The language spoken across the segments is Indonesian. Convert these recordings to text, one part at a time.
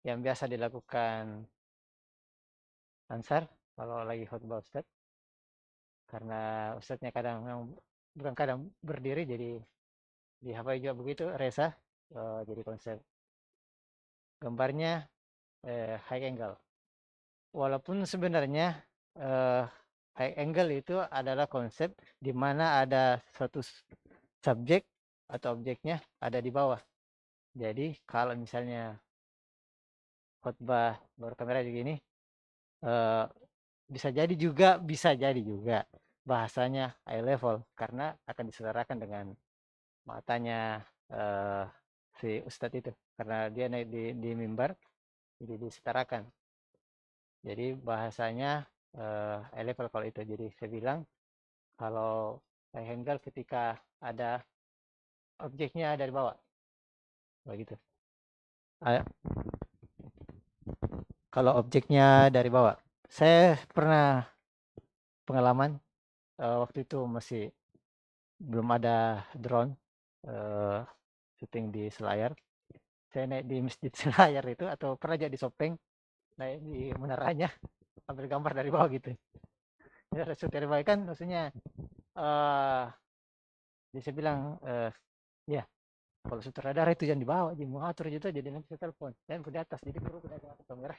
yang biasa dilakukan Ansar kalau lagi khutbah Ustadz, karena Ustadznya kadang bukan kadang berdiri, jadi di hafal juga begitu Reza. Jadi konsep gambarnya high angle, walaupun sebenarnya eh, high angle itu adalah konsep di mana ada suatu subjek atau objeknya ada di bawah. Jadi kalau misalnya khotbah baru kamera begini, eh, bisa jadi juga bahasanya eye level karena akan diselarakan dengan matanya eh, si ustadz itu, karena dia naik di mimbar, jadi disetarakan. Jadi bahasanya eye level kalau itu. Jadi saya bilang kalau triangle ketika ada objeknya dari bawah, begitu. Kalau objeknya dari bawah, saya pernah pengalaman waktu itu masih belum ada drone, eh, syuting di Selayar. Saya naik di masjid Selayar itu, atau pernah jadi Sopeng, naik di menaranya, ambil gambar dari bawah gitu. Ya, shoot dari bawah kan maksudnya, eh jadi saya bilang, ya kalau sutradara itu jangan dibawa, jadi mau atur gitu, jadi nanti saya telepon dan ke atas, jadi perlu ke atas kamera,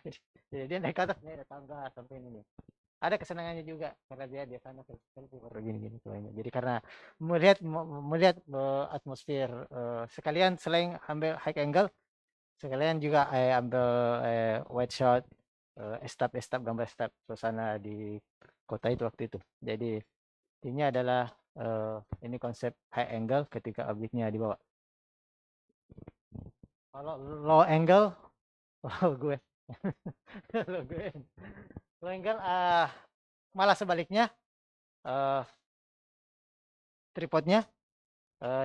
jadi dia naik ke atas, naik tangga sampai ini. Ada kesenangannya juga karena dia sana selfie baru gini-gini semuanya. Jadi karena melihat atmosfer, sekalian selain ambil high angle, sekalian juga ambil wide shot, estap gambar estap suasana di kota itu waktu itu. Jadi ini adalah ini konsep high angle ketika objeknya di bawah. Kalau low angle, oh gue, gue low angle, malah sebaliknya, uh, tripodnya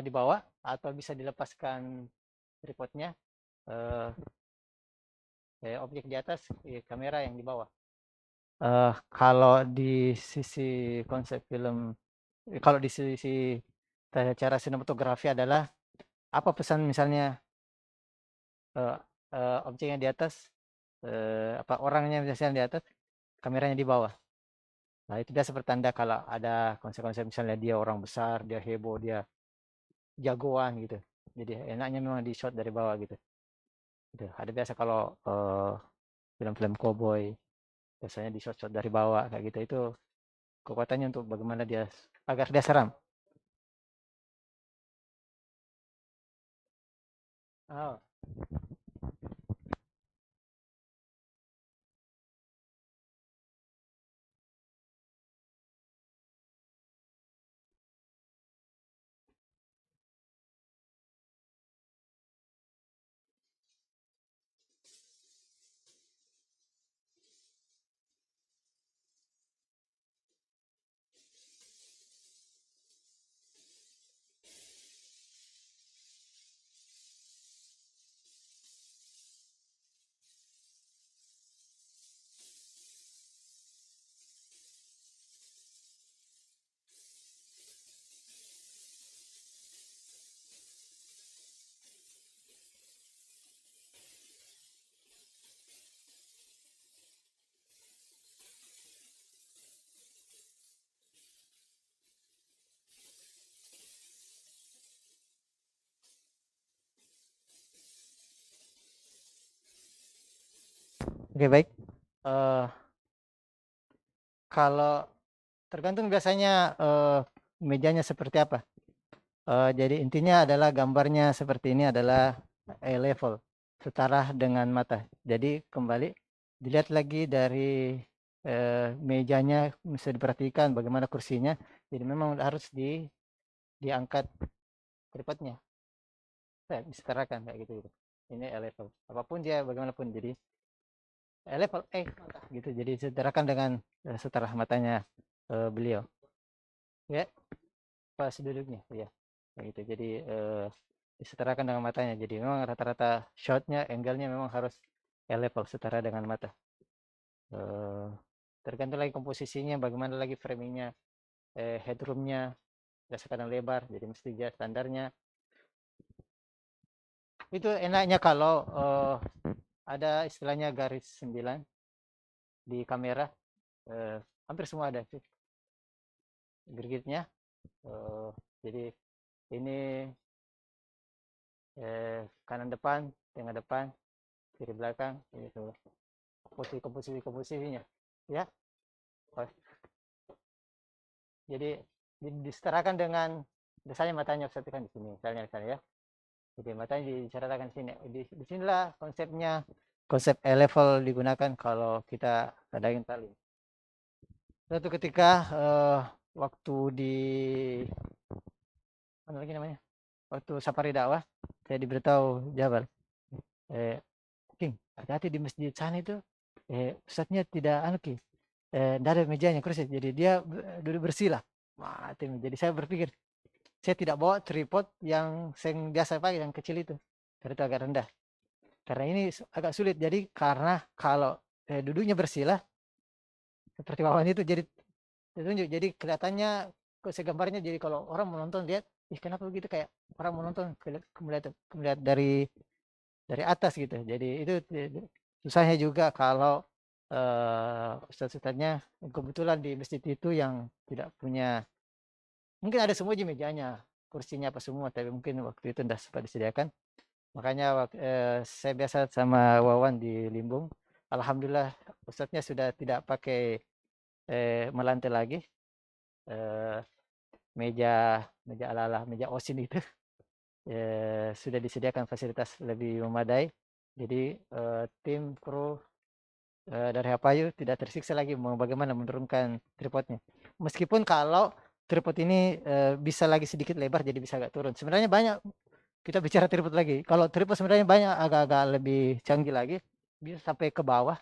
di bawah, atau bisa dilepaskan tripodnya, eh, objek di atas, kamera yang di bawah. Kalau di sisi konsep film, kalau di sisi cara sinematografi adalah apa pesan misalnya, eh, objeknya di atas, apa orangnya misalnya di atas, kameranya di bawah. Nah itu biasa pertanda kalau ada konsep-konsep, misalnya dia orang besar, dia heboh, dia jagoan gitu. Jadi enaknya memang di shot dari bawah gitu. Gitu. Ada biasa kalau film-film cowboy biasanya di shot-shot dari bawah kayak gitu, itu kekuatannya untuk bagaimana dia agar dia seram. Oh, oke, baik. Eh, Kalau tergantung biasanya mejanya seperti apa. Jadi intinya adalah gambarnya seperti ini adalah eye level, setara dengan mata. Jadi kembali dilihat lagi dari mejanya, bisa diperhatikan bagaimana kursinya. Jadi memang harus diangkat tripodnya, disetarakan kayak gitu, gitu. Ini eye level. Apapun dia bagaimanapun, jadi eye level gitu. Jadi setarakan dengan setara matanya beliau. Ya, pas duduknya, ya. Kayak gitu. Jadi disetarakan dengan matanya. Jadi memang rata-rata shotnya, angle-nya memang harus level, setara dengan mata. Eh, Tergantung lagi komposisinya, bagaimana lagi framingnya, headroomnya, berdasarkan lebar. Jadi mesti dia standarnya. Itu enaknya kalau ada istilahnya garis 9 di kamera, eh, hampir semua ada sih grid-nya. Eh, jadi ini kanan depan, tengah depan, kiri belakang, itu komposisinya ya. Oh, jadi disetarakan dengan misalnya matanya Ustaz kan di sini misalnya ya. Jadi matanya diceritakan di sini. Di sinilah konsepnya, konsep level digunakan kalau kita ada yang tali. Suatu ketika waktu di mana lagi namanya? Waktu safari dakwah, saya diberitahu Jabal, eh, King, hati-hati di masjid sana itu, ustadznya tidak anu King, tidak ada mejanya kursi, jadi dia duduk bersih lah. Mati. Jadi saya berpikir, saya tidak bawa tripod yang biasa pakai yang kecil itu, karena itu agak rendah. Karena ini agak sulit. Jadi karena kalau duduknya bersih lah, seperti bawaan itu jadi ditunjuk. Jadi kelihatannya kok segambarnya jadi kalau orang menonton lihat, ih kenapa begitu kayak orang menonton melihat dari atas gitu. Jadi itu susahnya juga kalau ustadz-ustadznya kebetulan di masjid itu yang tidak punya, mungkin ada semua aja mejanya, kursinya apa semua, tapi mungkin waktu itu tidak sempat disediakan. Makanya saya biasa sama Wawan di Limbung. Alhamdulillah ustadznya sudah tidak pakai melantai lagi. Eh, meja meja ala-ala meja osin itu sudah disediakan fasilitas lebih memadai. Jadi tim kru dari Hapayu tidak tersiksa lagi mau bagaimana menurunkan tripodnya. Meskipun kalau tripod ini bisa lagi sedikit lebar jadi bisa agak turun. Sebenarnya banyak kita bicara tripod lagi. Kalau tripod sebenarnya banyak agak-agak lebih canggih lagi, bisa sampai ke bawah,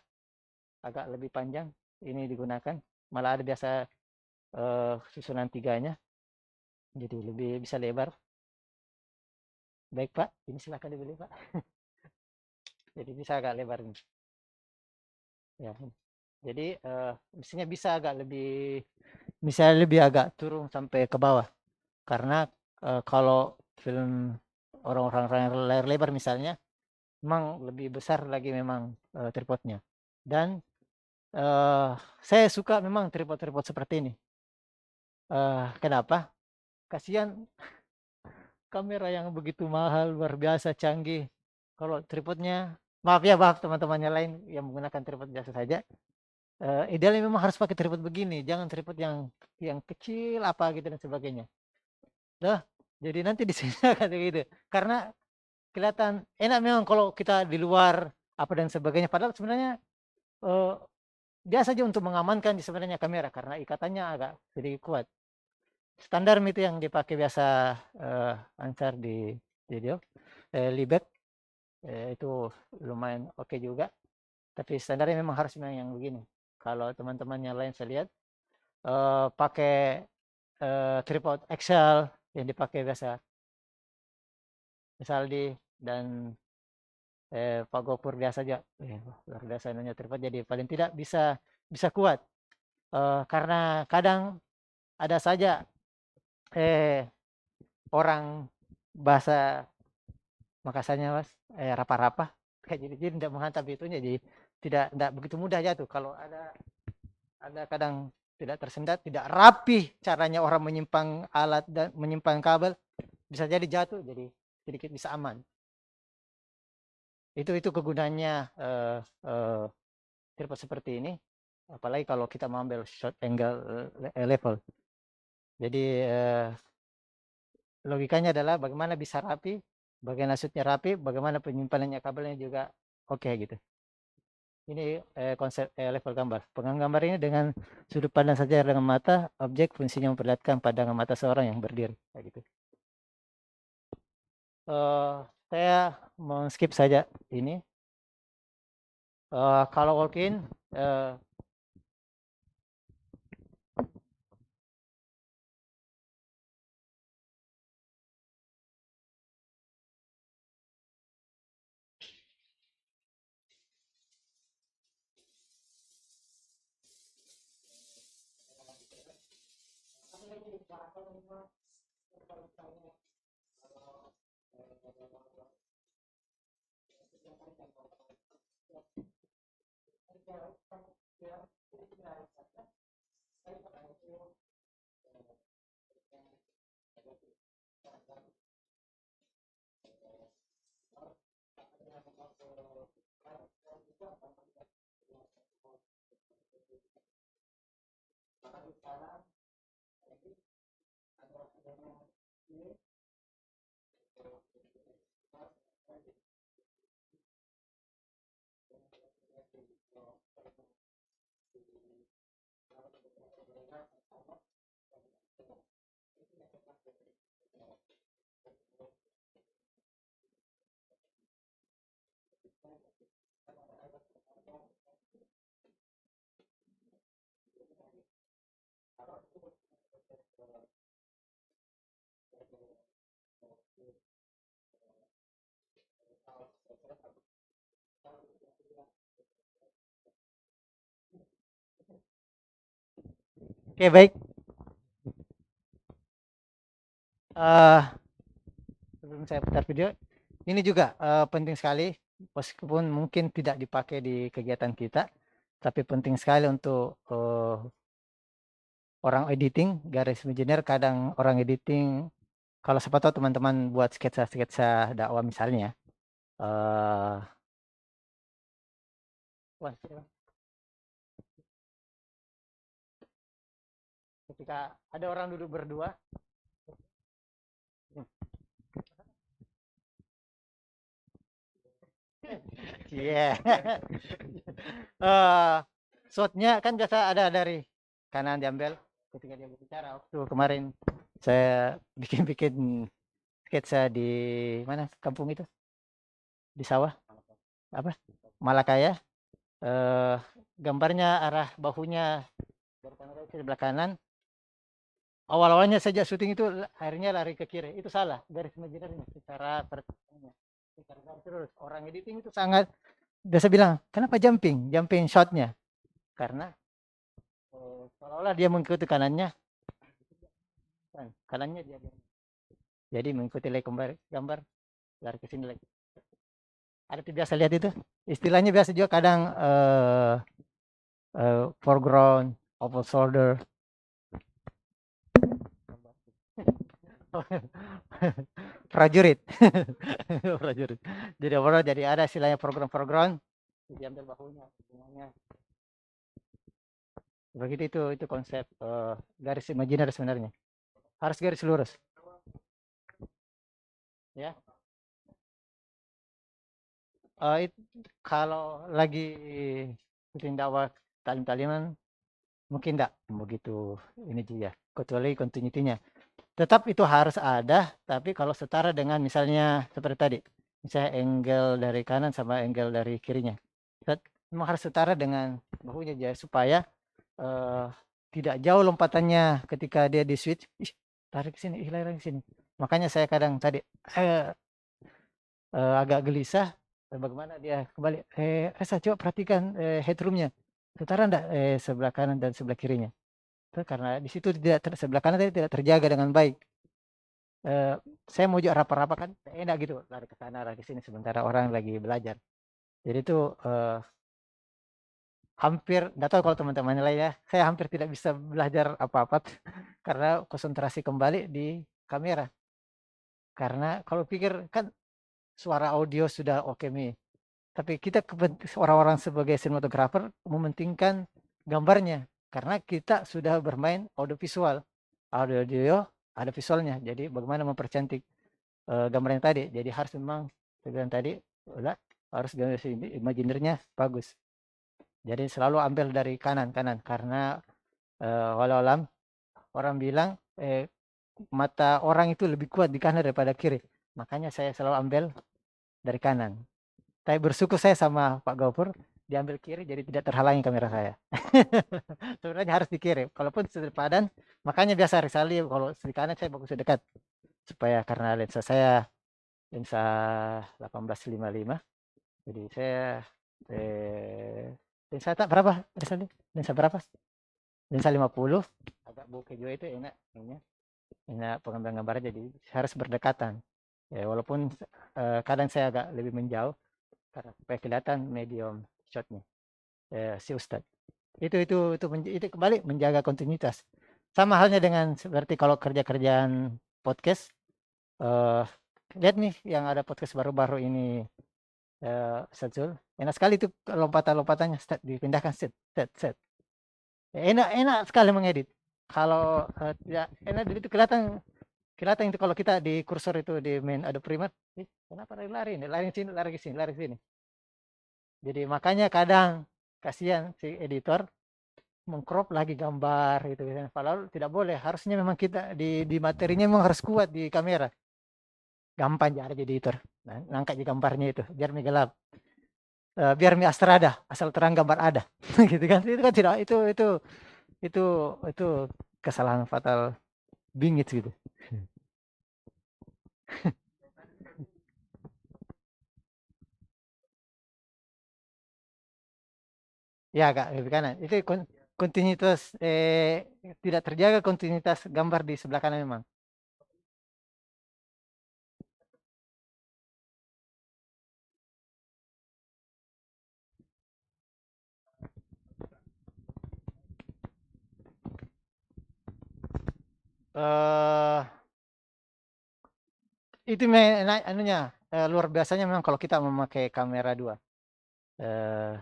agak lebih panjang. Ini digunakan. Malah ada biasa susunan tiganya, jadi lebih bisa lebar. Baik Pak, ini silakan dibeli Pak. Jadi bisa agak lebar nih. Ya. Jadi mestinya bisa lebih agak turun sampai ke bawah. Karena kalau film orang-orang yang layar lebar misalnya, memang lebih besar lagi memang tripodnya. Dan saya suka memang tripod-tripod seperti ini. Kenapa? Kasihan kamera yang begitu mahal, luar biasa canggih. Kalau tripodnya, maaf ya, maaf teman-temannya lain yang menggunakan tripod biasa saja. Idealnya memang harus pakai tripod begini, jangan tripod yang kecil apa gitu dan sebagainya. Dah, jadi nanti di sini kata gitu. Karena kelihatan enak memang kalau kita di luar apa dan sebagainya. Padahal sebenarnya eh, biasa aja untuk mengamankan sebenarnya kamera karena ikatannya agak sedikit kuat. Standar itu yang dipakai biasa Ansar di video, Libet itu lumayan oke juga. Tapi standarnya memang harus memang yang begini. Kalau teman-teman yang lain saya lihat pakai tripod Excel yang dipakai biasa misal di dan Pak Gopur biasa aja luar biasa nanya tripod jadi paling tidak bisa bisa kuat karena kadang ada saja orang bahasa Makassarnya mas rapa-rapa kayak jadi tidak menghantam itunya jadi tidak begitu mudah jatuh kalau ada kadang tidak tersendat tidak rapi caranya orang menyimpang alat dan menyimpang kabel bisa jadi jatuh jadi sedikit bisa aman itu kegunaannya tripod seperti ini apalagi kalau kita mengambil short angle level jadi logikanya adalah bagaimana bisa rapi bagian lasutnya rapi bagaimana penyimpanannya kabelnya juga oke gitu ini konsep level gambar penggambar ini dengan sudut pandang saja dengan mata objek fungsinya memperlihatkan pandangan mata seorang yang berdiri kayak gitu saya mau skip saja ini kalau walk in Oke, baik. Eh, Sebelum saya putar video, ini juga penting sekali, meskipun mungkin tidak dipakai di kegiatan kita, tapi penting sekali untuk orang editing, garis engineer. Kadang orang editing, kalau siapa tahu teman-teman buat sketsa-sketsa dakwah misalnya, eh wah, ketika ada orang duduk berdua, iya, yeah. Shotnya kan biasa ada dari kanan diambil ketika dia berbicara. Waktu kemarin saya bikin sketsa di mana kampung itu, di sawah apa, Malakaya. eh Gambarnya arah bahunya dari kamera ke sebelah kanan. Awal-awalnya sejak syuting itu akhirnya lari ke kiri. Itu salah garis imajinernya secara pertanyaan. Terus orang editing itu sangat biasa bilang, kenapa jumping shotnya? Karena seolah-olah dia mengikuti kanannya, kanannya dia. Jadi mengikuti gambar, gambar lari ke sini lagi. Ada tuh biasa lihat itu. Istilahnya biasa juga kadang foreground, open shoulder. Prajurit. Prajurit. Jadi overall jadi ada istilahnya program-program diambil bahunya, semuanya. Begitu itu konsep garis imajiner sebenarnya. Harus garis lurus. Ya. Kalau lagi syuting dakwah talim-taliman mungkin enggak begitu ini juga, kecuali continuity-nya. Tetap itu harus ada, tapi kalau setara dengan misalnya seperti tadi, misalnya angle dari kanan sama angle dari kirinya. Memang harus setara dengan bahunya aja supaya eh, tidak jauh lompatannya ketika dia di switch. Ih, tarik ke sini, lari ke sini. Makanya saya kadang tadi eh, agak gelisah bagaimana dia kembali. Saya coba perhatikan headroomnya. Setara enggak sebelah kanan dan sebelah kirinya. Itu karena di situ tidak sebelah kanan tadi tidak terjaga dengan baik. eh, saya mau juga raba-raba kan enak gitu, lari ke sana lari ke sini sementara orang lagi belajar. Jadi itu hampir nggak tahu kalau teman-teman lain ya, saya hampir tidak bisa belajar apa-apa karena konsentrasi kembali di kamera. Karena kalau pikir kan suara audio sudah oke nih, tapi kita orang-orang sebagai sinematografer mementingkan gambarnya karena kita sudah bermain audio visual, audio ada visualnya, jadi bagaimana mempercantik gambar yang tadi. Jadi harus memang seperti tadi udah harus garis imajinernya bagus. Jadi selalu ambil dari kanan kanan karena walau alam orang bilang mata orang itu lebih kuat di kanan daripada kiri. Makanya saya selalu ambil dari kanan. Tapi bersyukur saya sama Pak Gofur diambil kiri jadi tidak terhalangi kamera saya. Sebenarnya harus di kiri. Kalaupun sepadan, makanya biasa Risali kalau di kanan saya bagus dekat supaya karena lensa saya lensa 1855. Jadi saya lensa tak berapa? Lensa berapa? Lensa 50. Agak bokeh juga itu enak ini. Enak pengambilan gambarnya jadi harus berdekatan. Ya walaupun kadang saya agak lebih menjauh karena supaya kelihatan medium shotnya si Ustadz. Itu kembali menjaga kontinuitas. Sama halnya dengan seperti kalau kerjaan podcast, lihat nih yang ada podcast baru-baru ini, Syadzul, enak sekali tuh lompatan-lompatannya, dipindahkan set set set. Enak enak sekali mengedit. Kalau, tidak enak itu kelihatan kelihatan itu kalau kita di kursor itu di main Adobe Premiere, kenapa lari-lari ini, lari ke sini, lari ke sini, lari ke sini. Jadi makanya kadang kasihan si editor mengcrop lagi gambar gitu kan. Padahal tidak boleh, harusnya memang kita di materinya memang harus kuat di kamera. Gampang aja jadi editor. Nah, ngangkat di gambarnya itu biar gelap. Biar mi astrada, asal terang gambar ada. gitu kan. Itu kan tidak itu itu kesalahan fatal bingit gitu. Ya Kak, lebih kanan. Itu kontinuitas, tidak terjaga kontinuitas gambar di sebelah kanan memang. Eh itu anunya, luar biasanya memang kalau kita memakai kamera dua. Eh,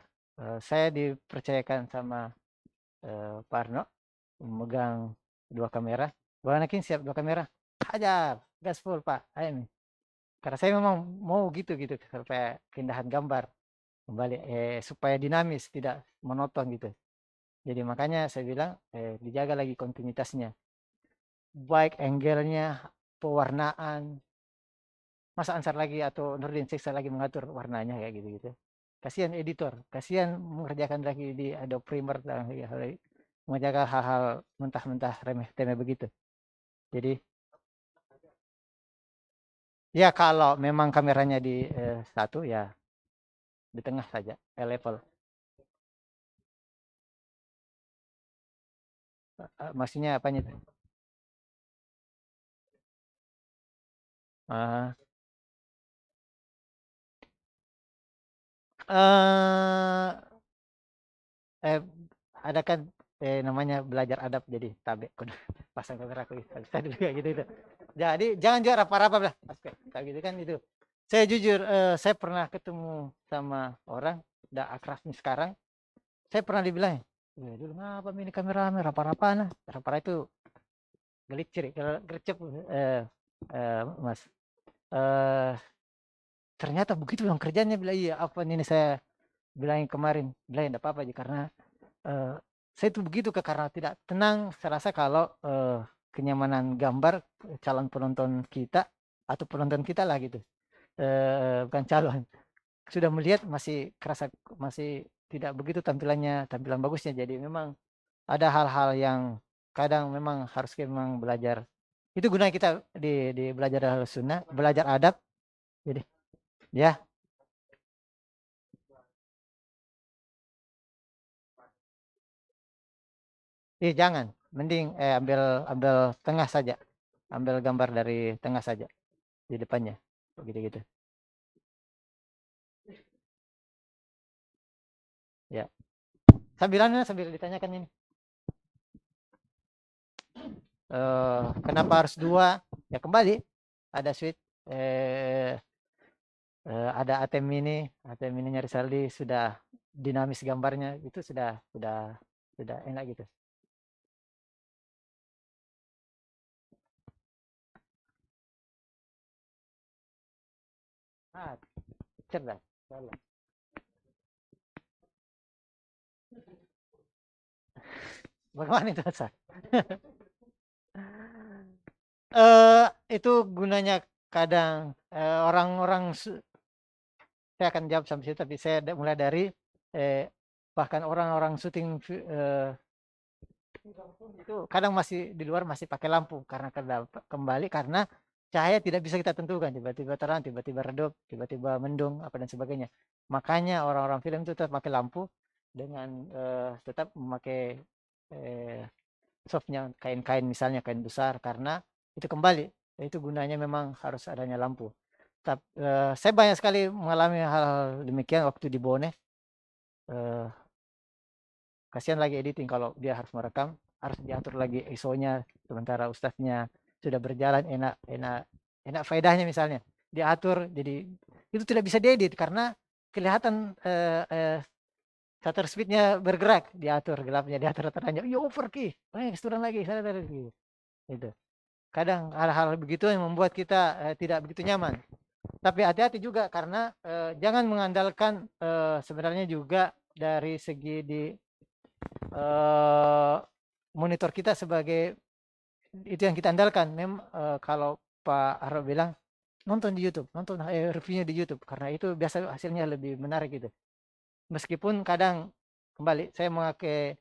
saya dipercayakan sama, Pak Arno memegang dua kamera. Bang Anakin siap dua kamera. Hajar, gaspol Pak. Ayo nih. Karena saya memang mau gitu gitu supaya keindahan gambar kembali, supaya dinamis, tidak monoton gitu. Jadi makanya saya bilang, dijaga lagi kontinuitasnya. Baik angle-nya, pewarnaan, masa Ansar lagi atau Nurdin Siksa lagi mengatur warnanya kayak gitu-gitu. Kasihan editor, kasihan mengerjakan lagi di Adobe Premiere dan mengerjakan hal-hal mentah-mentah remeh-temeh begitu. Jadi ya kalau memang kameranya di, satu ya di tengah saja, level. Maksudnya apanya itu? Uh, eh eh, ada kan, namanya belajar adab jadi tabe pasang kamera aku tadi juga gitu itu. Jadi jangan juga rapa-rapa lah kayak gitu kan itu. Saya jujur, saya pernah ketemu sama orang udah akrab nih sekarang. Saya pernah dibilang, dulu ngapa ini kamera rapa-rapa nah. Rapa itu gelicir kalau gercep, Mas. Eh ternyata begitu bilang kerjanya bilang iya apa ini saya bilangin kemarin bilang enggak apa-apa aja karena, eh, saya itu begitu ke karena tidak tenang saya rasa kalau, kenyamanan gambar calon penonton kita atau penonton kita lah gitu, bukan calon sudah melihat masih kerasa masih tidak begitu tampilan bagusnya jadi memang ada hal-hal yang kadang memang harus kita memang belajar itu gunanya kita di belajar hal sunnah belajar adab jadi ya jangan mending, ambil ambil tengah saja ambil gambar dari tengah saja di depannya begitu gitu ya sambil ditanyakan ini, kenapa harus dua ya kembali ada suite, eh, ada ATM mininya Rizaldi sudah dinamis gambarnya itu sudah enak gitu. Ah, cerdas. Salah. Bagaimana itu Sar? Itu gunanya kadang, orang-orang saya akan jawab sampai situ tapi saya mulai dari, eh, bahkan orang-orang syuting, itu kadang masih di luar masih pakai lampu karena kembali karena cahaya tidak bisa kita tentukan tiba-tiba terang tiba-tiba redup tiba-tiba mendung apa dan sebagainya makanya orang-orang film itu tetap pakai lampu dengan, tetap memakai, eh, softnya kain-kain misalnya kain besar karena itu kembali itu gunanya memang harus adanya lampu. Tapi, saya banyak sekali mengalami hal-hal demikian waktu di Bone, eh, kasihan lagi editing kalau dia harus merekam, harus diatur lagi ISO-nya, sementara ustadznya sudah berjalan enak faedahnya misalnya diatur, jadi itu tidak bisa diedit karena kelihatan shutter speed-nya bergerak, diatur gelapnya, diatur terangnya, yo over ki, turun lagi, gitu. Itu. Kadang hal-hal begitu yang membuat kita tidak begitu nyaman. Tapi hati-hati juga karena jangan mengandalkan sebenarnya juga dari segi di monitor kita sebagai itu yang kita andalkan. Kalau Pak Arro bilang nonton di YouTube, nonton reviewnya di YouTube karena itu biasa hasilnya lebih menarik gitu. Meskipun kadang kembali saya memakai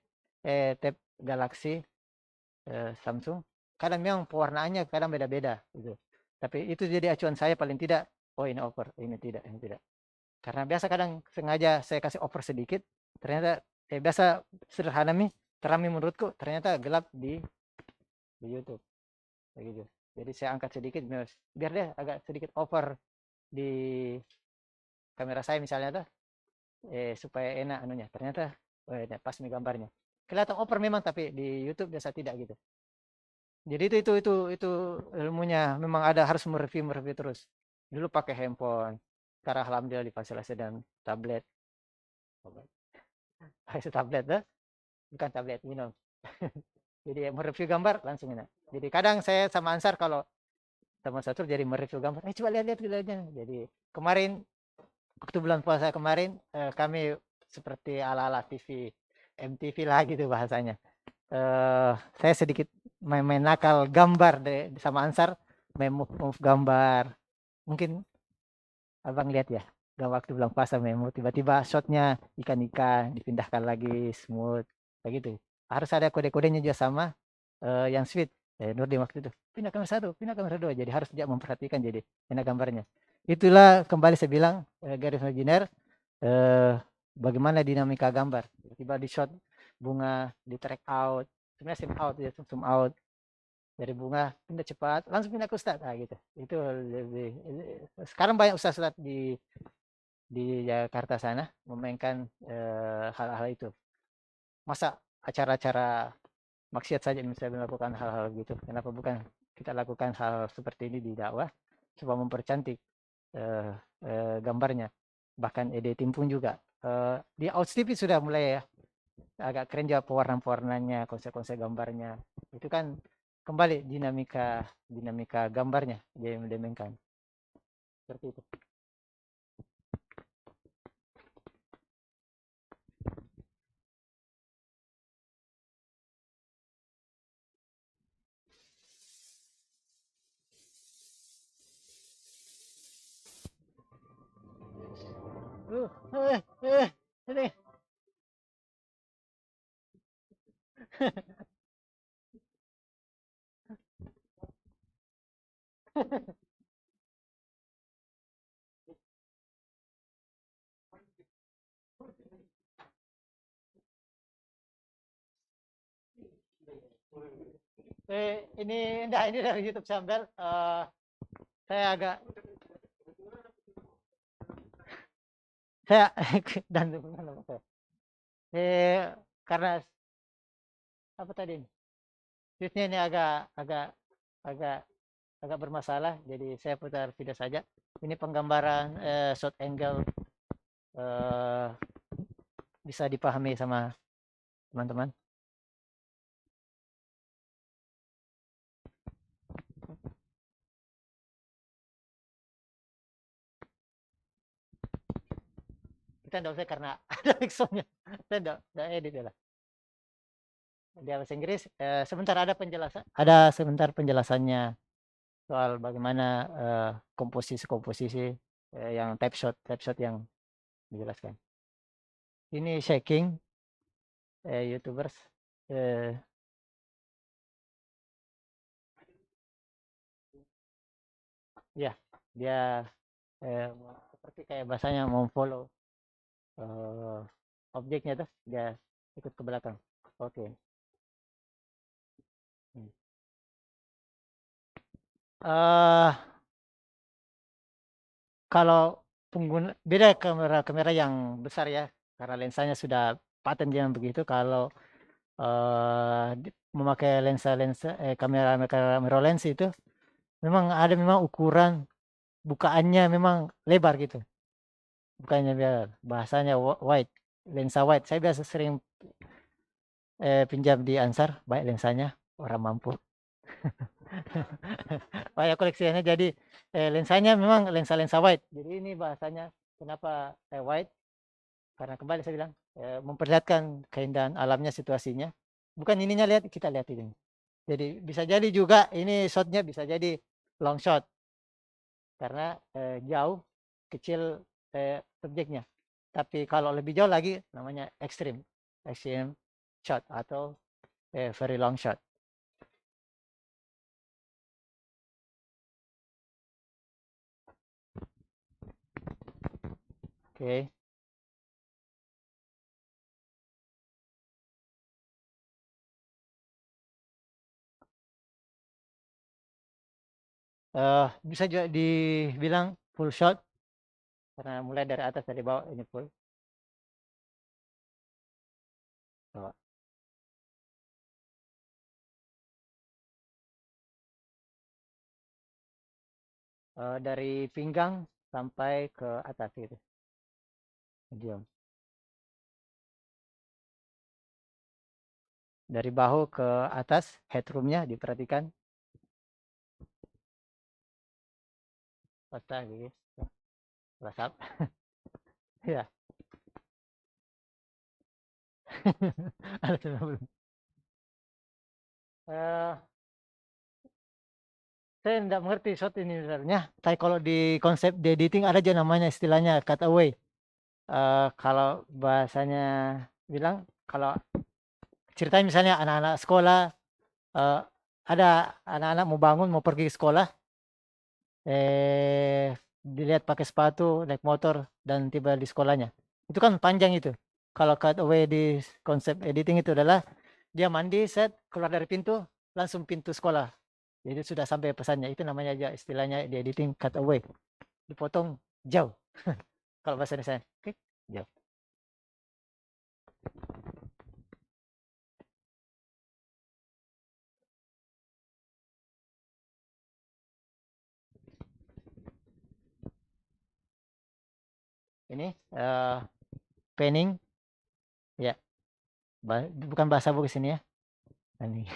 tab Galaxy Samsung, kadang memang pewarnaannya kadang beda-beda gitu. Tapi itu jadi acuan saya paling tidak, oh ini over, ini tidak, ini tidak. Karena biasa kadang sengaja saya kasih over sedikit, ternyata biasa sederhana nih, terang menurutku ternyata gelap di YouTube. Begitu. Jadi saya angkat sedikit biar dia agak sedikit over di kamera saya misalnya tuh supaya enak anunya. Ternyata pas nih gambarnya. Kelihatan over memang tapi di YouTube biasa tidak gitu. Jadi itu ilmunya memang ada harus mereview terus. Dulu pakai handphone, sekarang alhamdulillah difasilitasi dan tablet. Pakai tablet tuh, bukan tablet minum. Jadi mereview gambar langsung enak. Jadi kadang saya sama Ansar kalau sama satu jadi mereview gambar. Coba lihat videonya. Jadi kemarin waktu bulan puasa kemarin kami seperti ala-ala TV MTV lah gitu bahasanya. Saya sedikit main nakal gambar sama Ansar, main move gambar. Mungkin abang lihat ya, gak waktu bulan puasa memo tiba-tiba shotnya ikan-ikan dipindahkan lagi smooth kayak gitu. Harus ada kode-kodenya juga sama yang sweet. Nurdin waktu itu pindah kamera satu, pindah kamera dua. Jadi harus dia memperhatikan jadi enak gambarnya. Itulah kembali saya bilang garis imajiner bagaimana dinamika gambar. Tiba di shot bunga di track out, sebenarnya zoom out ya, zoom out dari bunga pindah cepat langsung pindah ke ustad gitu. Itu lebih sekarang banyak ustad di Jakarta sana memainkan hal-hal itu. Masa acara-acara maksiat saja misalnya melakukan hal-hal gitu, kenapa bukan kita lakukan hal seperti ini di dakwah supaya mempercantik gambarnya, bahkan editing pun juga di Outstv sudah mulai ya agak keren juga pewarna-pewarnanya, konsep-konsep gambarnya itu kan kembali dinamika gambarnya dia mendemenkan seperti itu. Ini ini dari YouTube Sambil saya agak saya dan karena apa tadi tweetnya ini agak agak agak bermasalah jadi saya putar video saja. Ini penggambaran short angle bisa dipahami sama teman-teman. Kita tidak usah karena ada pixelnya. Saya tidak edit ya lah. Di bahasa Inggris sebentar ada sebentar penjelasannya soal bagaimana komposisi yang type shot yang dijelaskan. Ini shaking YouTubers ya dia seperti kayak bahasanya mau follow objeknya tuh dia ikut ke belakang. Oke. Kalau pengguna beda kamera yang besar ya karena lensanya sudah paten dia begitu kalau memakai kamera mirrorlens itu memang ada memang ukuran bukaannya memang lebar gitu. Bukannya biar bahasanya wide, lensa wide. Saya biasa sering pinjam di Ansar, baik lensanya, orang mampu. Banyak koleksinya jadi lensanya memang lensa-lensa wide. Jadi ini bahasanya kenapa wide? Karena kembali saya bilang memperlihatkan keindahan alamnya, situasinya. Bukan ininya lihat, kita lihat ini. Jadi bisa jadi juga ini shotnya bisa jadi long shot karena jauh kecil subjeknya. Tapi kalau lebih jauh lagi namanya extreme shot atau very long shot. Oke. Bisa juga dibilang full shot karena mulai dari atas dari bawah ini full. Oh, dari pinggang sampai ke atas gitu. Medium. Dari bahu ke atas headroomnya diperhatikan. Pas gitu. WhatsApp. Ya. Ada 90. Eh, saya tidak mengerti shot ini sebenarnya. Tapi kalau di konsep di editing ada aja namanya istilahnya cutaway. Kalau bahasanya bilang kalau ceritanya misalnya anak-anak sekolah eh, ada anak-anak mau bangun mau pergi sekolah dilihat pakai sepatu naik motor dan tiba di sekolahnya itu kan panjang itu kalau cutaway di konsep editing itu adalah dia mandi set keluar dari pintu langsung pintu sekolah jadi sudah sampai pesannya itu namanya aja istilahnya di editing cutaway dipotong jauh kalau bahasa Indonesia oke jauh ini panning ya bukan bahasa Bugis ini ya panning.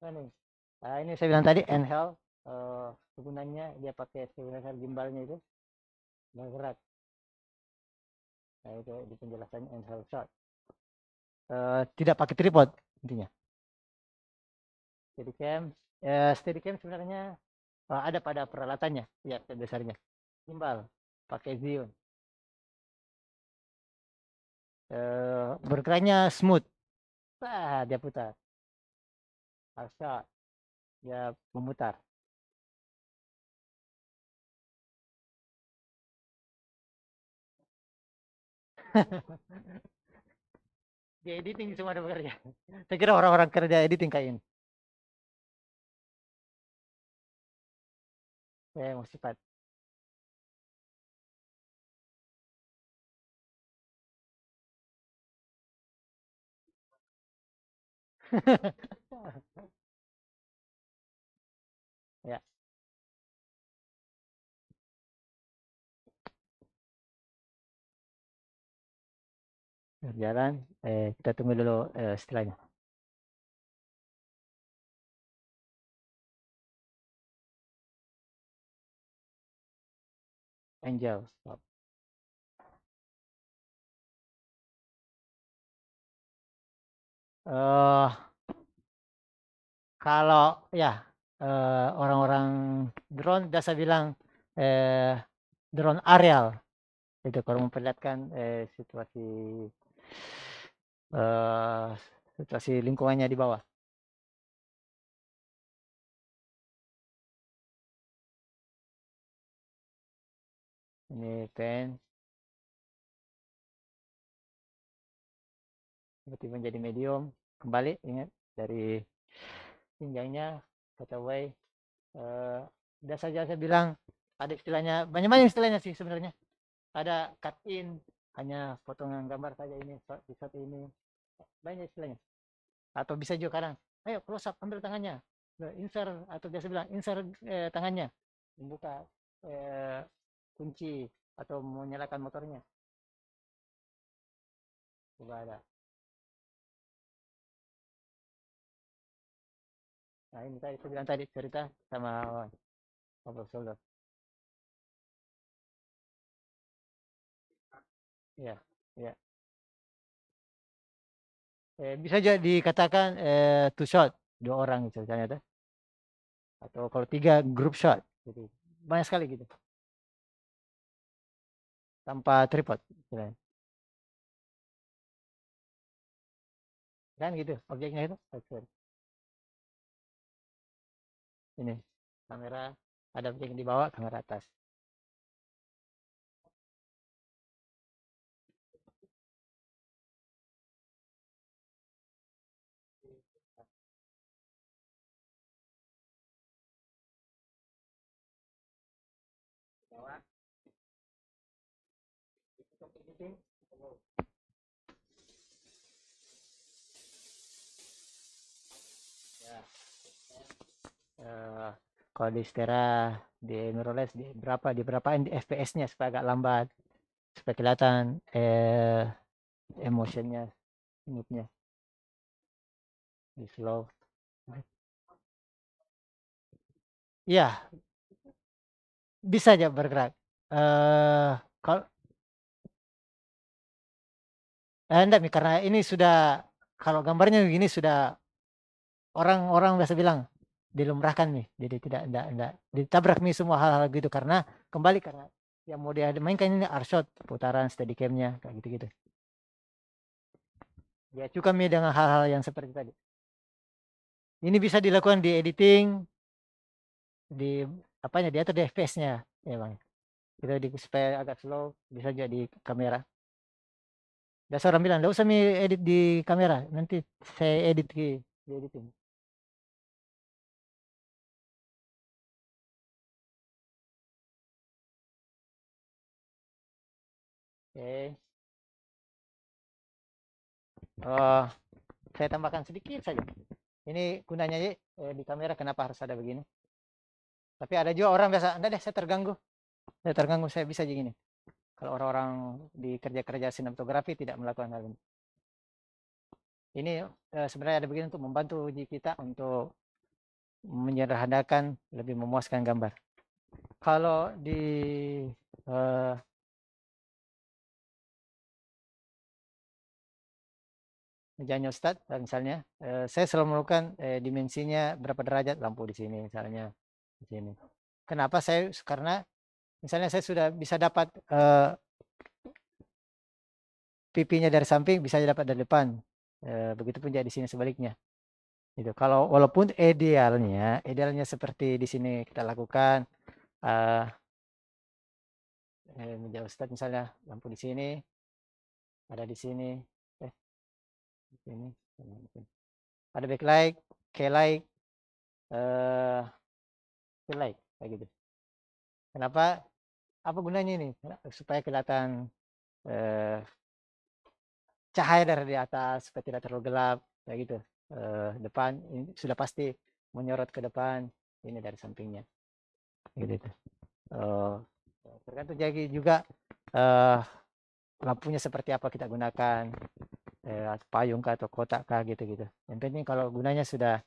Panning. Ini saya bilang tadi handheld kegunaannya dia pakai sebenarnya gimbalnya itu bergerak. Nah, itu di penjelasannya handheld shot. Tidak pakai tripod intinya. Steadicam, Steadicam sebenarnya ada pada peralatannya, ya dasarnya. Gimbal, pakai Zion. Bergeraknya smooth, dia putar. Half shot, dia memutar. Di editing semua ada bekerja. Saya kira orang-orang kerja editing kayak ini. Saya mau sifat. Ya, jalan. Kita tunggu dulu setelahnya. Angel. Stop. Eh Kalau ya orang-orang drone biasa bilang eh, drone aerial itu kalau memperlihatkan eh, situasi lingkungannya di bawah. Ini pen tiba-tiba menjadi medium. Kembali ingat dari pinggangnya cutaway. Eh, Biasa saja saya bilang ada istilahnya banyak-banyak istilahnya sih sebenarnya. Ada cut in, hanya potongan gambar saja ini di satu ini, banyak istilahnya. Atau bisa juga kadang, ayo close up ambil tangannya, insert atau biasa bilang insert tangannya, membuka eh, kunci atau menyalakan motornya juga ada. Nah ini tadi saya bilang tadi cerita sama Pablo Solder. Ya, ya. Bisa juga dikatakan two shot, dua orang ceritanya tuh. Atau kalau tiga group shot, jadi banyak sekali gitu, tanpa tripod. Istilahnya. Kan gitu, objeknya itu. Ini kamera, ada objek di bawah, kamera atas. Bawah, ya. Eh, kalau di Stera, di mirrorless di berapa FPS-nya supaya agak lambat, supaya kelihatan emotionnya, moodnya di slow. Iya, bisa aja bergerak. Kalau enggak nih, karena ini sudah, kalau gambarnya begini sudah orang-orang biasa bilang dilumrahkan nih, jadi tidak ditabrak nih semua hal-hal gitu, karena kembali karena yang mau dia mainkan ini arshot, putaran steadicam-nya kayak gitu-gitu. Ya cukup nih dengan hal-hal yang seperti tadi. Ini bisa dilakukan di editing, di apanya, dia tuh di FPS-nya, ya bang. Kita di supaya agak slow, bisa jadi kamera. Biasa orang bilang, nggak usah mi edit di kamera, nanti saya edit di editing. Oke. Oh, saya tambahkan sedikit saja. Ini gunanya di kamera kenapa harus ada begini. Tapi ada juga orang biasa, enggak deh, saya terganggu, saya bisa gini. Kalau orang-orang di kerja-kerja sinematografi tidak melakukan hal ini. Ini sebenarnya ada begini untuk membantu kita untuk menyederhanakan, lebih memuaskan gambar. Kalau di uh, mejanya Ustadz, misalnya, saya selalu melakukan dimensinya berapa derajat lampu di sini, misalnya di sini. Kenapa saya? Karena misalnya saya sudah bisa dapat pipinya dari samping, bisa dapat dari depan. Begitupun jadi di sini sebaliknya. Gitu. Kalau walaupun idealnya seperti di sini kita lakukan, uh, meja Ustadz misalnya, lampu di sini, ada di sini, di sini, ada backlight, keylight, uh, light, kayak gitu. Kenapa? Apa gunanya ini? Supaya kelihatan uh, cahaya dari di atas, supaya tidak terlalu gelap, kayak gitu. Depan ini sudah pasti menyorot ke depan, ini dari sampingnya, gitu. Uh, Tergantung jadi juga uh, lampunya seperti apa kita gunakan, payung kah atau kotak kah, gitu. Yang penting kalau gunanya sudah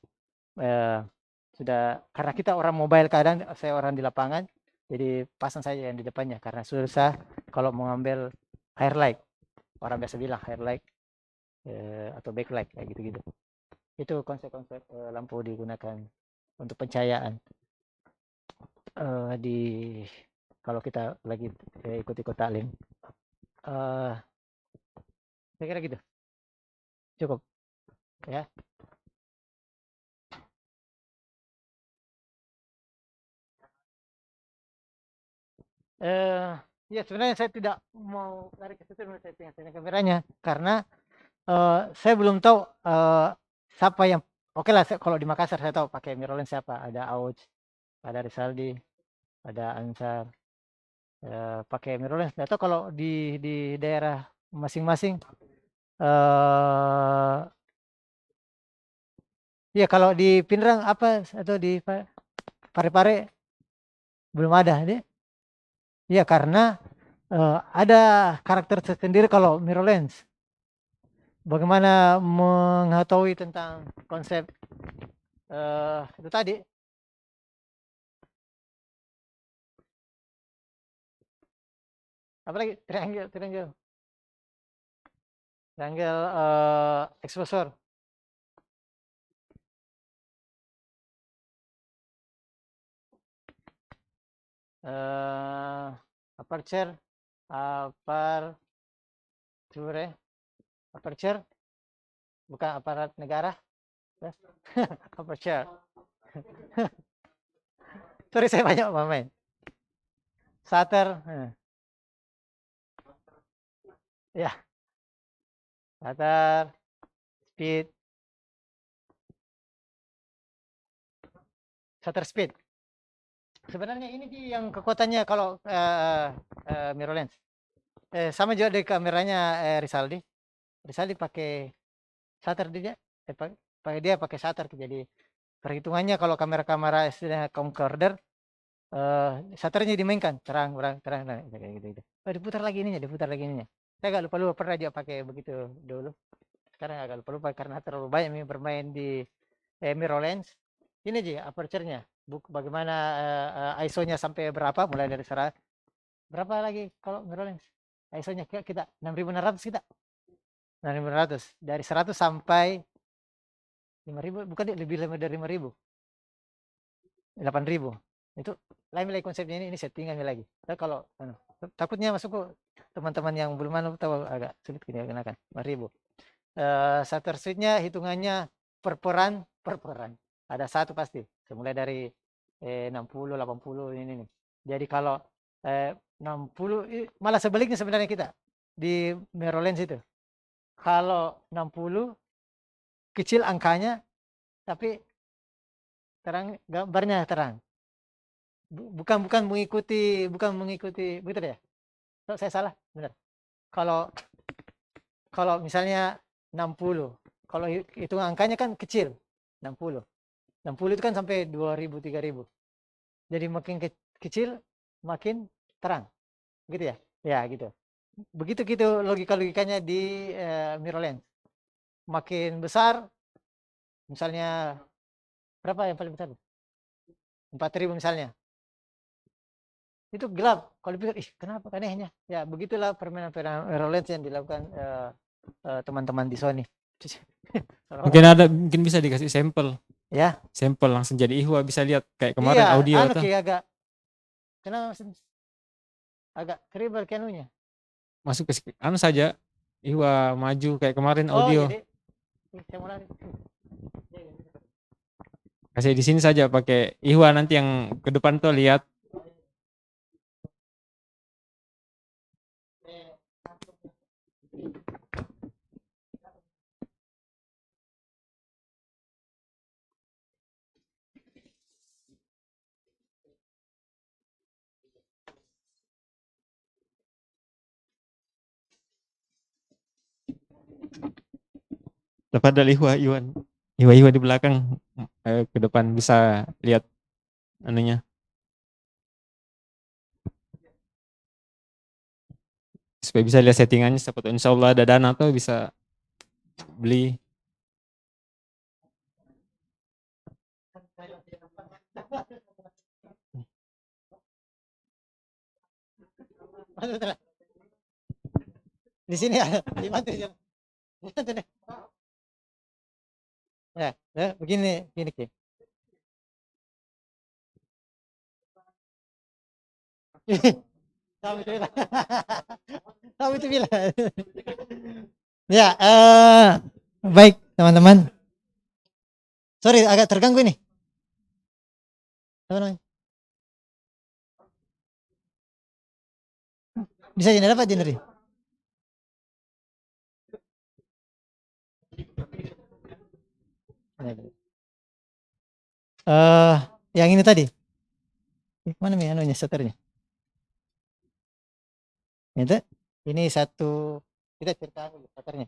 karena kita orang mobile, kadang saya orang di lapangan, jadi pasang saja yang di depannya karena susah kalau mengambil highlight, orang biasa bilang highlight atau backlight kayak gitu. Itu konsep-konsep lampu digunakan untuk pencahayaan di kalau kita lagi ikut-ikut taklim. Saya kira gitu, cukup ya. eh ya sebenarnya saya tidak mau lari ke situ, saya tengah kameranya karena saya belum tahu siapa yang oke lah. Kalau di Makassar saya tahu pakai mirrorless siapa, ada Auj, ada Risaldi, ada Ansar, pakai mirrorless. Atau kalau di daerah masing-masing, ya kalau di Pinrang apa atau di Parepare belum ada deh. Ya karena ada karakter tersendiri kalau mirrorless. Bagaimana mengetahui tentang konsep itu tadi? Apalagi triangle exposure. eh aperture, aperture, aperture, bukan aparat negara, ya. Aperture. Sorry saya banyak main. Shutter, ya, shutter, speed, shutter speed. Sebenarnya ini sih yang kekuatannya kalau mirrorless. Sama juga dari kameranya Risaldi. Risaldi pakai shutter dia, pakai dia pakai shutter. Jadi perhitungannya kalau kamera-kamera istilahnya camcorder, shutternya dimainkan terang, terang, nah, kayak gitu. Oh, diputar lagi ininya, diputar lagi ininya. Saya agak lupa pernah dia pakai begitu dulu. Sekarang agak lupa karena terlalu banyak bermain di mirrorless. Ini aja aperture-nya. Bagaimana ISO-nya sampai berapa? Mulai dari 100. Berapa lagi kalau mirrorless? ISO-nya kita 6600 kita. 6600 dari 100 sampai 5000, bukan lebih dari 5000. 8000. Itu lain lagi konsepnya, ini settingannya lagi. Nah, kalau takutnya masuk ke teman-teman yang belum tahu agak sulit kita gunakan. 5000. Shutter speed-nya hitungannya per peran. Ada satu pasti. Mulai dari 60, 80 ini nih. Jadi kalau 60 malah sebaliknya sebenarnya kita di mirrorless itu. Kalau 60 kecil angkanya tapi terang, gambarnya terang. Bukan mengikuti begitu ya. Kalau saya salah, benar. Kalau misalnya 60, kalau hitung angkanya kan kecil, 60. 60 itu kan sampai 2000, 3000. Jadi makin kecil makin terang. Gitu ya? Ya, gitu. Begitu gitu logikanya di mirrorless. Makin besar, misalnya berapa yang paling besar? 4000 misalnya. Itu gelap. Kalau dipikir, kenapa anehnya? Ya, begitulah permainan mirrorless yang dilakukan teman-teman di Sony. Mungkin bisa dikasih sampel. Ya. Sampel langsung jadi ihwa, bisa lihat kayak kemarin Iya, audio tuh. agak kenapa agak keribet kenunya. Masuk ke saja ihwa maju kayak kemarin Oh, audio. jadi saya mau lari. Kasih di sini saja pakai ihwa, nanti yang ke depan tuh lihat. Padahal ihwa di belakang, ke depan bisa lihat anunya. Supaya bisa lihat settingannya, seperti insya Allah ada dana tuh bisa beli. Di sini ada di mana ya, begini Ki. Tahu itu bilang. Tahu itu bilang. Ya, baik teman-teman. Sorry, agak terganggu ini. Teman-teman. Bisa jadi dapat dinner. Yang ini tadi. Mana nih anunya shutternya? Itu ini satu, kita cerita dulu shuternya.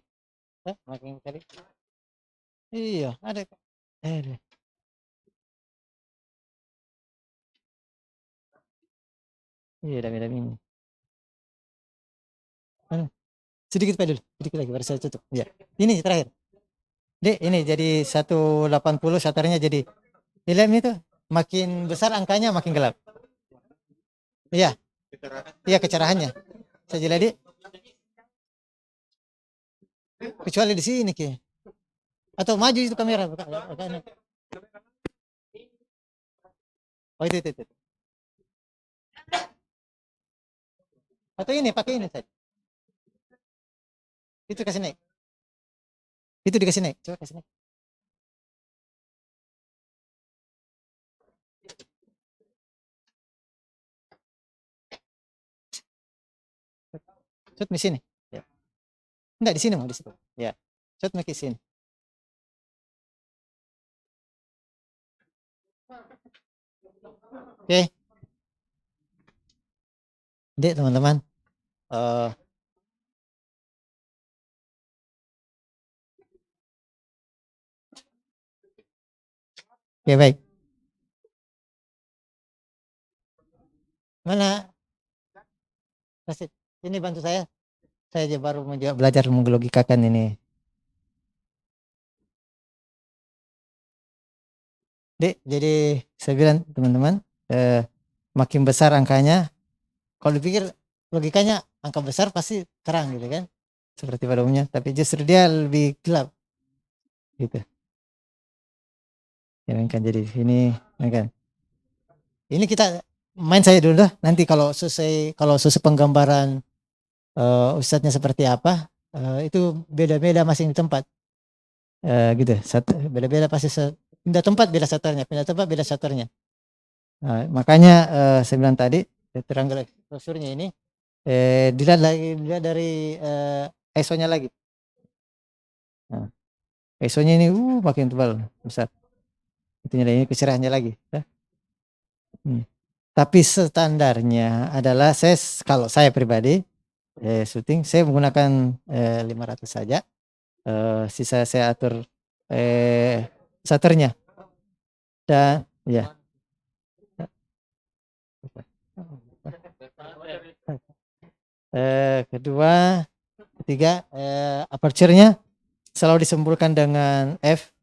Makin kali. Iya, ada. Eh, iya, dami-dami ini. Mana? Sedikit Pak dulu, sedikit lagi baru saya tutup. Ya. Ini terakhir. Dek, ini jadi 180 shutternya jadi film itu makin besar angkanya makin gelap. Iya, iya kecerahannya. Saya jadi kecuali di sini ke. Atau maju itu kamera. Oh itu. Atau ini pakai ini saja. Itu kasih naik. Itu dikasih naik. Coba kasih naik. Shoot di sini. Ya. Enggak di sini mau di situ. Ya. Shoot di sini. Oke. Dek teman-teman. Oke baik. Mana Rasid? Ini bantu saya. Saya aja baru belajar mengelogikakan ini. Dek, jadi saya bilang teman-teman, makin besar angkanya, kalau dipikir logikanya angka besar pasti terang gitu kan, seperti pada umumnya. Tapi justru dia lebih gelap, gitu. Ya kan jadi ini, kan. Ini kita main saya dulu dah. Nanti kalau selesai penggambaran ustadznya seperti apa, itu beda-beda masing di tempat. Gitu. Beda-beda pasti pindah tempat beda shutternya, pindah tempat beda shutternya. Nah, makanya saya bilang tadi triangle exposure-nya ini dilihat dari ISO-nya lagi. Nah, ISO-nya ini makin tebal besar. Itunya ini kecerahannya lagi. Tapi standarnya adalah kalau saya pribadi syuting saya menggunakan 500 saja. Sisa saya atur shutternya. Dan ya. Kedua, ketiga, aperture-nya selalu disimpulkan dengan F.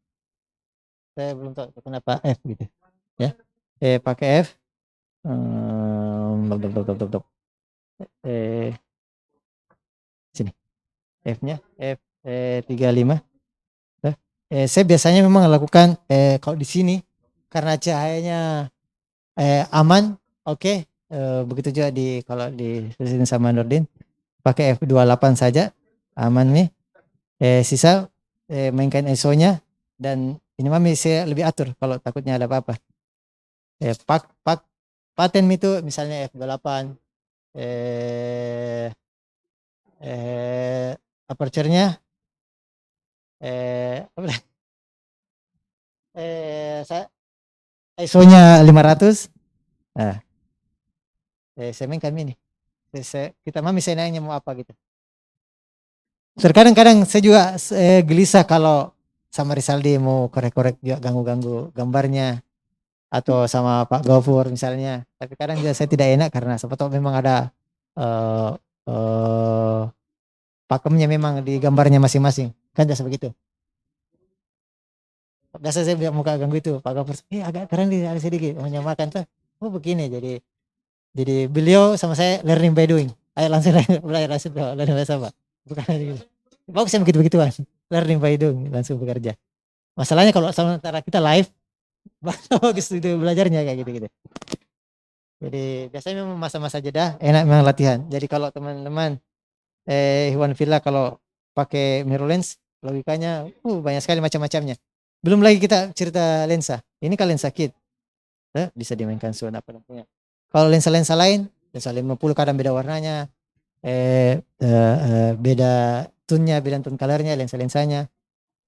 Saya belum tahu kenapa F gitu ya. Pakai F. Sini F-nya F 35. Saya biasanya memang lakukan kalau di sini karena cahayanya aman, oke. Begitu juga kalau di sini sama Nurdin pakai F28 saja aman nih. Sisa mainkan ISO-nya dan ini mami saya lebih atur kalau takutnya ada apa-apa. Paten itu misalnya F28 aperture-nya ISO-nya 500. Nah, saya mainkan ini. Kita mami saya nanya mau apa gitu. Terkadang saya juga gelisah kalau sama Rizaldi mau korek-korek juga ganggu-ganggu gambarnya atau sama Pak Gofur misalnya. Tapi kadang juga saya tidak enak karena sebetulnya memang ada pakemnya memang di gambarnya masing-masing. Kan biasa begitu. Biasa saya bilang muka ganggu itu Pak Gofur, agak keren nih ada sedikit menyamakan tuh. Oh begini jadi beliau sama saya learning by doing. Ayo langsung belajar langsung learning by sama. Bukan gitu. Bagus yang begitu-begituan. Learning by doing langsung bekerja. Masalahnya kalau sama antara kita live bagus itu belajarnya kayak gitu-gitu. Jadi biasanya memang masa-masa jeda enak memang latihan. Jadi kalau teman-teman Iwan Villa kalau pakai mirror lens logikanya banyak sekali macam-macamnya. Belum lagi kita cerita lensa. Ini kan lensa kit. Bisa dimainkan sound apa namanya. Kalau lensa-lensa lain, lensa 50 kadang beda warnanya, beda tone-nya, beda tone color-nya, lensa-lensanya.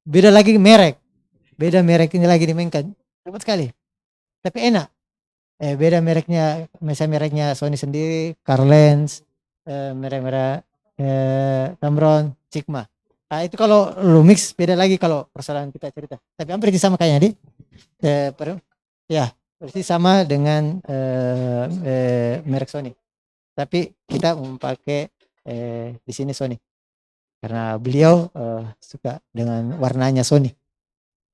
Beda lagi merek. Beda merek ini lagi dimainkan. Hebat sekali. Tapi enak. Beda mereknya, misalnya mereknya Sony sendiri, Carlens, merek-merek Tamron, Sigma. Nah, itu kalau Lumix beda lagi kalau persoalan kita cerita. Tapi hampir sama kayaknya di ya persis sama dengan merek Sony. Tapi kita memakai di sini Sony karena beliau suka dengan warnanya Sony,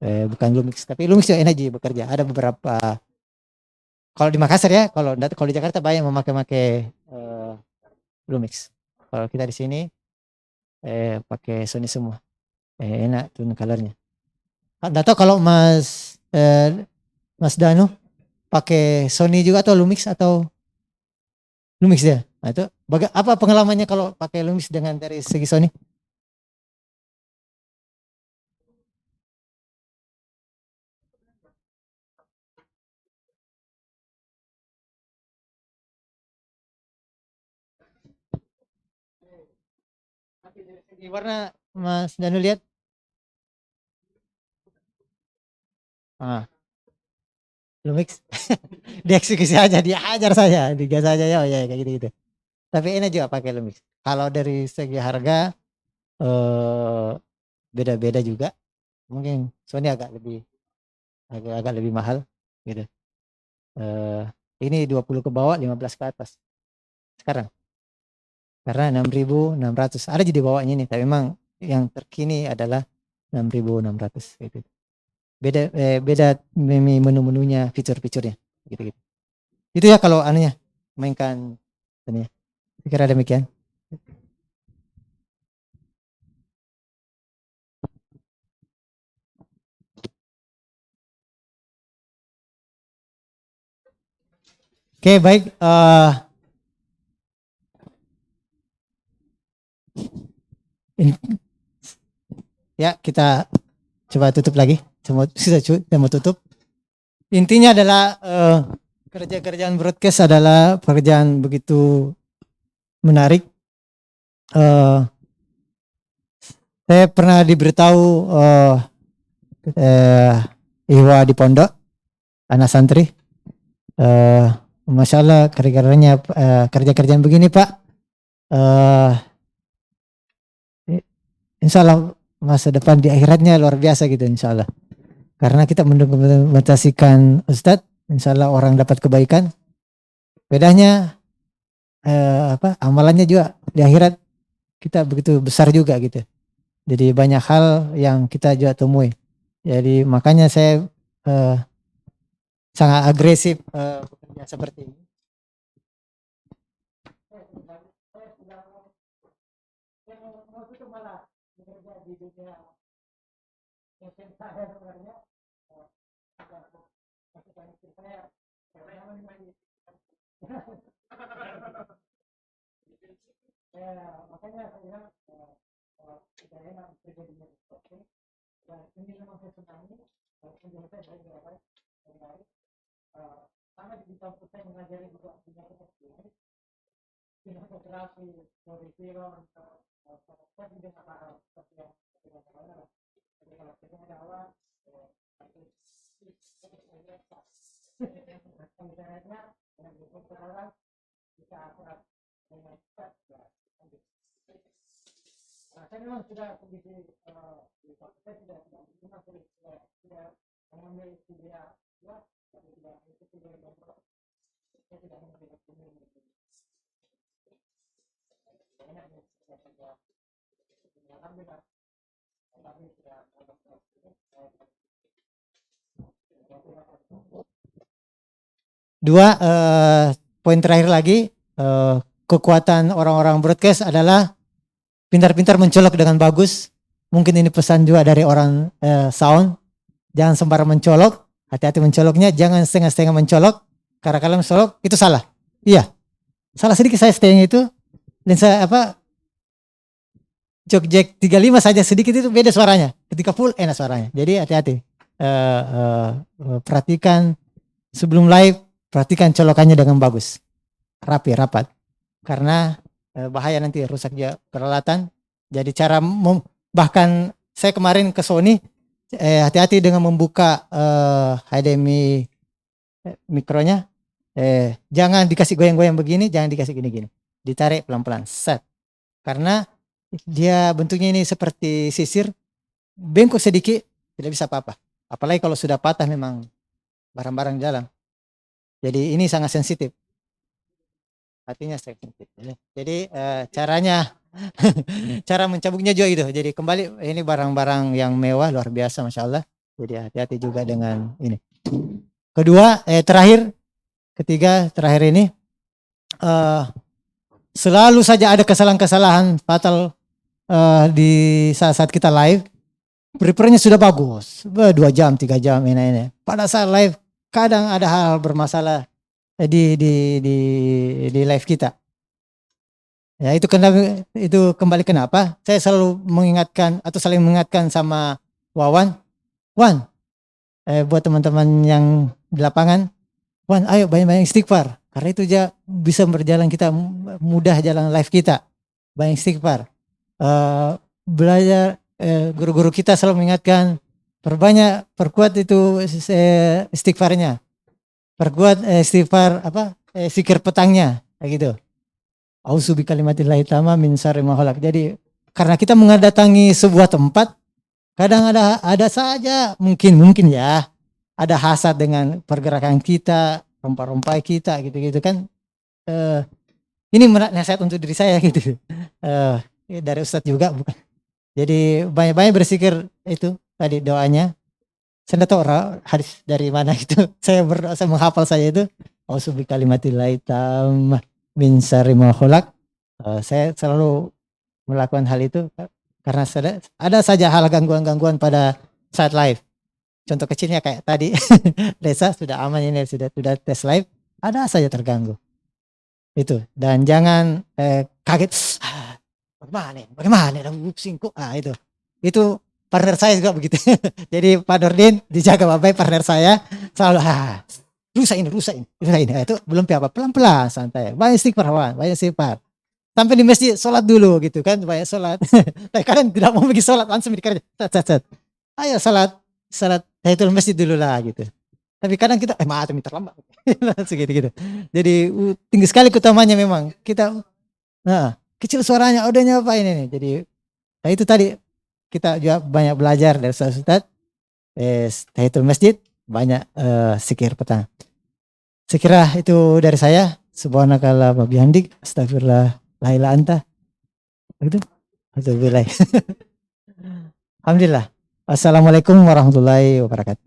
bukan Lumix. Tapi Lumix juga enak bekerja. Ada beberapa kalau di Makassar ya, kalau di Jakarta banyak memakai Lumix. Kalau kita di sini pakai Sony semua. Enak tone colornya. Nggak tahu kalau Mas Danu pakai Sony juga atau Lumix atau Lumix ya. Nah, itu apa pengalamannya kalau pakai Lumix dengan dari segi Sony? Dari segi warna Mas Danu lihat? Lumix dieksekusi aja, dia ajar saja, digas saja ya, oh ya kayak gitu-gitu. Tapi enak juga pakai Lumix. Kalau dari segi harga beda-beda juga. Mungkin Sony agak lebih mahal gitu. Ini 20 ke bawah, 15 ke atas. Sekarang. Karena 6.600. Ada jadi bawahnya nih, tapi memang yang terkini adalah 6.600 gitu. Beda menu-menunya, fitur-fiturnya gitu-gitu. Itu ya kalau anunya mainkan ini. Kira demikian. Oke, baik. Ya, kita coba tutup lagi. Kita mau tutup. Intinya adalah kerjaan broadcast adalah pekerjaan begitu menarik. Saya pernah diberitahu Iwa di pondok, anak santri. Masya Allah kerja-kerjaan begini Pak. Insya Allah masa depan di akhiratnya luar biasa gitu insya Allah. Karena kita mendokumentasikan Ustadz, insya Allah orang dapat kebaikan. Bedanya amalannya juga di akhirat kita begitu besar juga gitu. Jadi banyak hal yang kita juga temui. Jadi makanya saya sangat agresif bekerja seperti ini. Makanya saya bilang tidak enak terjadi seperti dan ini memang saya senangi penjelasan saya dari berapa dari sama di kampus saya mengajari juga dunia ini terapi dari zero saya tidak paham seperti yang kita katakan jadi kalau kita ada awal internetnya dengan orang bisa akurat dengan cepat ya. Saya memang sudah kondisi saya tidak mengambil media luas, tapi tidak mengikuti dari kontrol. Saya tidak mengambil ini. Alhamdulillah, kami sudah dua poin terakhir lagi, kekuatan orang-orang broadcast adalah pintar-pintar mencolok dengan bagus. Mungkin ini pesan juga dari orang sound. Jangan sembarang mencolok, hati-hati mencoloknya, jangan setengah-setengah mencolok. Karena kalau mencolok itu salah. Iya, salah sedikit saya setengah itu. Dan saya Jogjack 35 saja sedikit itu beda suaranya. Ketika full enak suaranya. Jadi hati-hati. Perhatikan sebelum live, perhatikan colokannya dengan bagus. Rapi, rapat. Karena bahaya nanti rusak dia peralatan. Jadi cara bahkan saya kemarin ke Sony, hati-hati dengan membuka HDMI mikronya. Jangan dikasih goyang-goyang begini, jangan dikasih gini-gini. ditarik pelan-pelan, set. Karena dia bentuknya ini seperti sisir, bengkok sedikit tidak bisa apa-apa. Apalagi kalau sudah patah memang barang-barang jalan. Jadi ini sangat sensitif. Artinya sensitif. Jadi caranya cara mencabutnya juga gitu. Jadi kembali ini barang-barang yang mewah luar biasa, masya Allah. Jadi hati-hati juga dengan ini. Kedua, terakhir ini selalu saja ada kesalahan-kesalahan fatal di saat kita live. Prepare-nya sudah bagus, 2 jam, 3 jam ini. Pada saat live kadang ada hal bermasalah di live kita. Ya itu kembali kenapa saya selalu mengingatkan atau saling mengingatkan sama Wan, buat teman-teman yang di lapangan, Wan, ayo banyak-banyak istighfar. Karena itu bisa berjalan kita mudah jalan live kita. Banyak istighfar. Belajar guru-guru kita selalu mengingatkan perkuat itu istighfarnya. Perkuat istighfar zikir petangnya kayak gitu. Auzu bikalimatillahi tamma min syarri ma khalaq. Jadi karena kita mendatangi sebuah tempat, kadang ada saja mungkin ya ada hasad dengan pergerakan kita, rompa-rompai kita gitu-gitu kan. Ini nasihat untuk diri saya gitu. Dari Ustadz juga bukan. Jadi banyak-banyak berzikir itu tadi doanya. Saya tidak tahu hadis dari mana itu. Saya menghafal saya itu. Auzu bikalimatillahi tammah min syarri ma khalaq. Saya selalu melakukan hal itu karena ada saja hal gangguan-gangguan pada saat live. Contoh kecilnya kayak tadi Desa sudah aman ini sudah tes live, ada saja terganggu. Itu. Dan jangan kaget. Bagaimana pusing kok. Itu. Itu partner saya juga begitu. Jadi Pak Nurdin dijaga baik partner saya selalu rusak ini. Itu belum apa pelan-pelan santai. Banyak istighfar. Sampai di masjid sholat dulu gitu kan, banyak sholat. Tapi kadang tidak mau pergi sholat langsung di kerja. Ayo sholat tahiyatul masjid dulu lah gitu. Tapi kadang kita maaf terlambat. Langsung gitu. Jadi tinggi sekali keutamaannya memang. Kita kecil suaranya, audionya apa ini nih. Jadi itu tadi kita juga banyak belajar dari Ustaz. Tahiyatul masjid, banyak zikir petang. Sekira itu dari saya. Subhanakallah wa bihamdik, astagfirullah la ilaha anta. Begitu? Alhamdulillah. Alhamdulillah. Assalamualaikum warahmatullahi wabarakatuh.